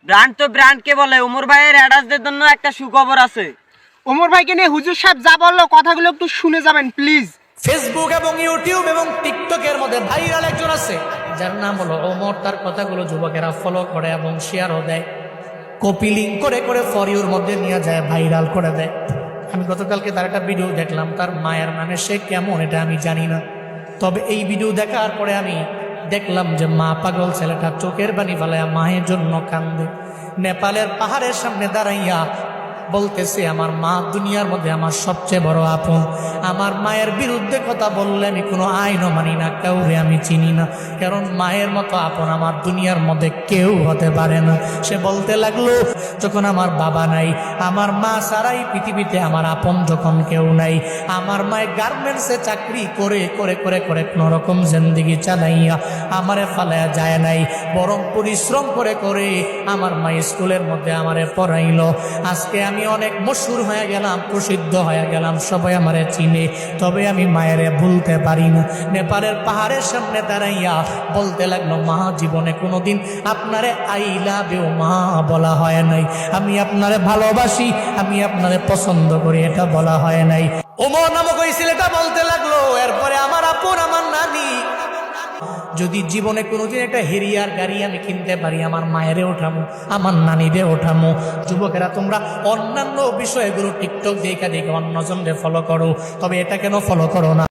Brand তো ব্র্যান্ডকে বলে। ওমর ভাইয়ের অ্যাডাসদের জন্য একটা সুখবর আছে। ওমর ভাইকে নিয়ে হুজুর সাহেব যা বললো কথাগুলো একটু শুনে যাবেন প্লিজ। ফেসবুক এবং ইউটিউব এবং টিকটকের মধ্যে ভাইরাল একজন আছে যার নাম হলো ওমর। তার কথাগুলো যুবকেরা ফলো করে এবং শেয়ারও দেয়, কপি লিঙ্ক করে করে ফর ইউর মধ্যে নিয়ে যায়, ভাইরাল করে দেয়। আমি গতকালকে তার একটা ভিডিও দেখলাম, তার মায়ের মানে সে কেমন এটা আমি জানি না, তবে এই ভিডিও দেখার পরে আমি দেখলাম যে মা পাগল ছেলেটা চোখের পানি ফেলাইয়া মায়ের জন্য কান্দে। নেপালের পাহাড়ের সামনে দাঁড়াইয়া বলতেছে, আমার মা দুনিয়ার মধ্যে আমার সবচেয়ে বড় আপন। আমার মায়ের বিরুদ্ধে কথা বললে আমি কোনো আইনও মানি না, কাউরে আমি চিনি না, কারণ মায়ের মতো আপন আমার দুনিয়ার মধ্যে কেউ হতে পারে না। সে বলতে লাগলো, যখন আমার বাবা নাই, আমার মা ছাড়াই পৃথিবীতে আমার আপন যখন কেউ নাই, আমার মায়ের গার্মেন্টসে চাকরি করে করে করে করে কোনো রকম জিন্দেগি চালাইয়া আমারে ফালাইয়া যায় নাই, বরং পরিশ্রম করে করে আমার মা স্কুলের মধ্যে আমারে পড়াইলো। আজকে আমি অনেক মশহুর হয়ে গেলাম, প্রসিদ্ধ হয়ে গেলাম, সবাই আমারে চিনে, তবে আমি মায়েরে ভুলতে পারি না। নেপালের পাহাড়ের সামনে দাঁড়াইয়া বলতে লাগলো, মা জীবনে কোনোদিন আপনারে আই লাভ ইউ মা বলা হয় নাই, আমি আপনারে ভালোবাসি, আমি আপনারে পছন্দ করি, এটা বলা হয় নাই। ওমর নামক ওই ছেলেটা বলতে লাগলো, এরপরে আমার আপন আমার নানি, যদি জীবনে কোনোদিন একটা হেরিয়ার গাড়ি আমি কিনতে পারি, আমার মায়েরে ওঠামো, আমার নানিরে ওঠামো। যুবকেরা তোমরা অন্যান্য বিষয়গুলো টিকটক দেখা দেখে অন্যজনকে ফলো করো, তবে এটা কেন ফলো করো না?